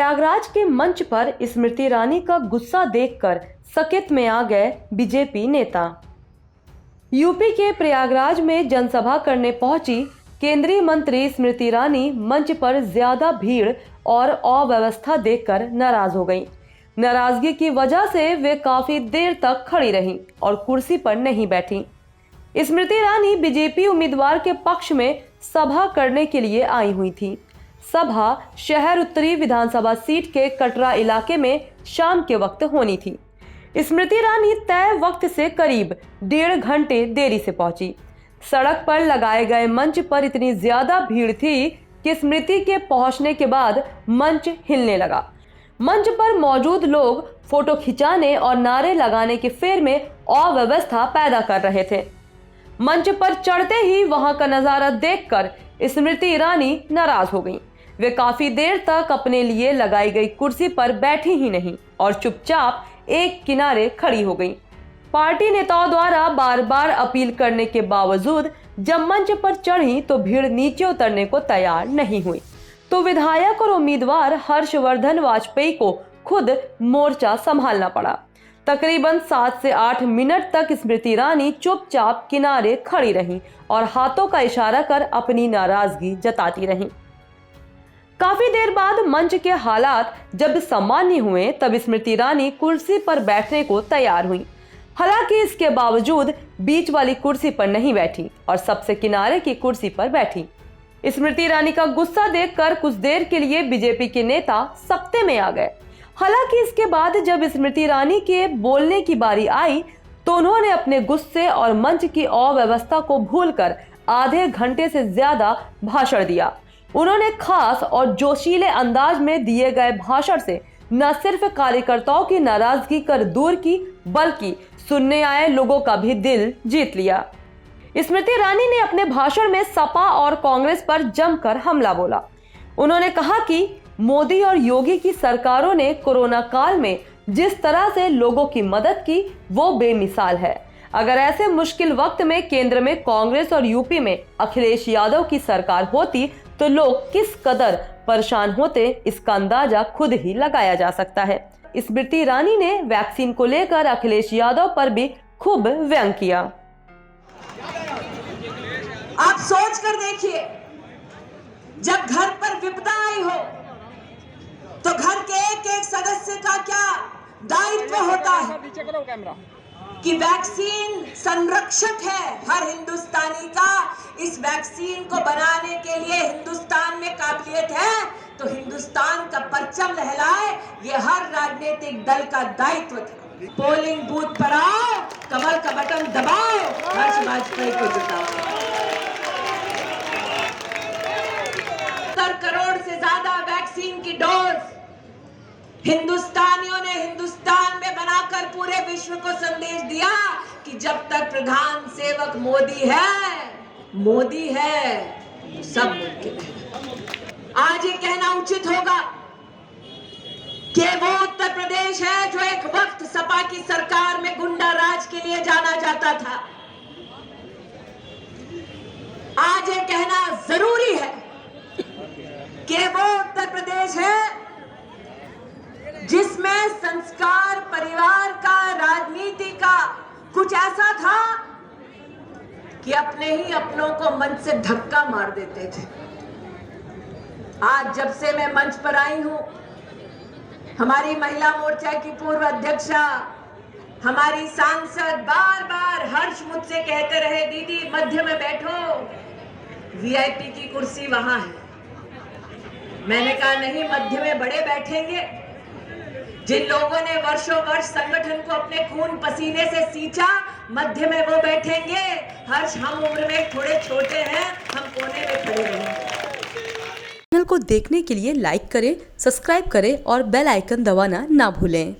प्रयागराज के मंच पर स्मृति ईरानी का गुस्सा देखकर सकित में आ गए बीजेपी नेता। यूपी के प्रयागराज में जनसभा करने पहुंची केंद्रीय मंत्री स्मृति ईरानी मंच पर ज्यादा भीड़ और अव्यवस्था देखकर नाराज हो गईं। नाराजगी की वजह से वे काफी देर तक खड़ी रहीं और कुर्सी पर नहीं बैठी। स्मृति ईरानी बीजेपी उम्मीदवार के पक्ष में सभा करने के लिए आई हुई थी। सभा शहर उत्तरी विधानसभा सीट के कटरा इलाके में शाम के वक्त होनी थी। स्मृति ईरानी तय वक्त से करीब 1.5 घंटे देरी से पहुंची। सड़क पर लगाए गए मंच पर इतनी ज्यादा भीड़ थी कि स्मृति के पहुंचने के बाद मंच हिलने लगा। मंच पर मौजूद लोग फोटो खिंचाने और नारे लगाने के फेर में अव्यवस्था पैदा कर रहे थे। मंच पर चढ़ते ही वहां का नजारा देखकर स्मृति ईरानी नाराज हो गईं। वे काफी देर तक अपने लिए लगाई गई कुर्सी पर बैठी ही नहीं और चुपचाप एक किनारे खड़ी हो गईं। पार्टी नेताओं द्वारा बार बार अपील करने के बावजूद जब मंच पर चढ़ी तो भीड़ नीचे उतरने को तैयार नहीं हुई, तो विधायक और उम्मीदवार हर्षवर्धन वाजपेयी को खुद मोर्चा संभालना पड़ा। तकरीबन 7 से 8 मिनट तक स्मृति ईरानी चुपचाप किनारे खड़ी रहीं और हाथों का इशारा कर अपनी नाराजगी जताती रहीं। काफी देर बाद मंच के हालात जब सामान्य हुए तब स्मृति ईरानी कुर्सी पर बैठने को तैयार हुई। हालांकि इसके बावजूद बीच वाली कुर्सी पर नहीं बैठी और सबसे किनारे की कुर्सी पर बैठी। स्मृति ईरानी का गुस्सा देखकर कुछ देर के लिए बीजेपी के नेता सख्ते में आ गए। हालांकि इसके बाद जब स्मृति ईरानी के बोलने की बारी आई तो उन्होंने अपने गुस्से और मंच की अव्यवस्था को भूलकर आधे घंटे से ज्यादा भाषण दिया। उन्होंने खास और जोशीले अंदाज में दिए गए भाषण से न सिर्फ कार्यकर्ताओं की नाराजगी कर दूर की बल्कि सुनने आए लोगों का भी दिल जीत लिया। स्मृति ईरानी ने अपने भाषण में सपा और कांग्रेस पर जमकर हमला बोला। उन्होंने कहा कि मोदी और योगी की सरकारों ने कोरोना काल में जिस तरह से लोगों की मदद की वो बेमिसाल है। अगर ऐसे मुश्किल वक्त में केंद्र में कांग्रेस और यूपी में अखिलेश यादव की सरकार होती तो लोग किस कदर परेशान होते इसका अंदाजा खुद ही लगाया जा सकता है। स्मृति ईरानी ने वैक्सीन को लेकर अखिलेश यादव पर भी खूब व्यंग किया। आप सोच कर देखिए, जब घर पर विपदा आई हो तो घर के एक सदस्य का क्या दायित्व होता है कि वैक्सीन संरक्षक है हर हिंदुस्तानी का। इस वैक्सीन को बनाने के लिए हिंदुस्तान में काबिलियत है तो हिंदुस्तान का परचम लहराए, ये हर राजनीतिक दल का दायित्व था। पोलिंग बूथ पर आओ, कमल का बटन दबाओ, हर्ष वाजपेयी को जिताओ। करोड़ से ज्यादा वैक्सीन की डोज हिंदुस्तानियों ने हिंदुस्तान में बनाकर पूरे विश्व को संदेश दिया कि जब तक प्रधान सेवक मोदी है तो सब मुमकिन है। आज ये कहना उचित होगा कि वो उत्तर प्रदेश है जो एक वक्त सपा की सरकार में गुंडा राज के लिए जाना जाता था। आज ये कहना जरूरी है कि वो उत्तर प्रदेश है जिसमें संस्कार परिवार का, राजनीति का कुछ ऐसा था कि अपने ही अपनों को मंच से धक्का मार देते थे। आज जब से मैं मंच पर आई हूं, हमारी महिला मोर्चा की पूर्व अध्यक्षा, हमारी सांसद बार बार हर्ष मुझसे कहते रहे, दीदी मध्य में बैठो, वीआईपी की कुर्सी वहां है। मैंने कहा नहीं, मध्य में बड़े बैठेंगे। जिन लोगों ने वर्षों वर्ष संगठन को अपने खून पसीने से सींचा, मध्य में वो बैठेंगे। हर्ष, हम उम्र में थोड़े छोटे हैं, हम कोने में खड़े रहेंगे। चैनल को देखने के लिए लाइक करें, सब्सक्राइब करें और बेल आइकन दबाना ना भूलें।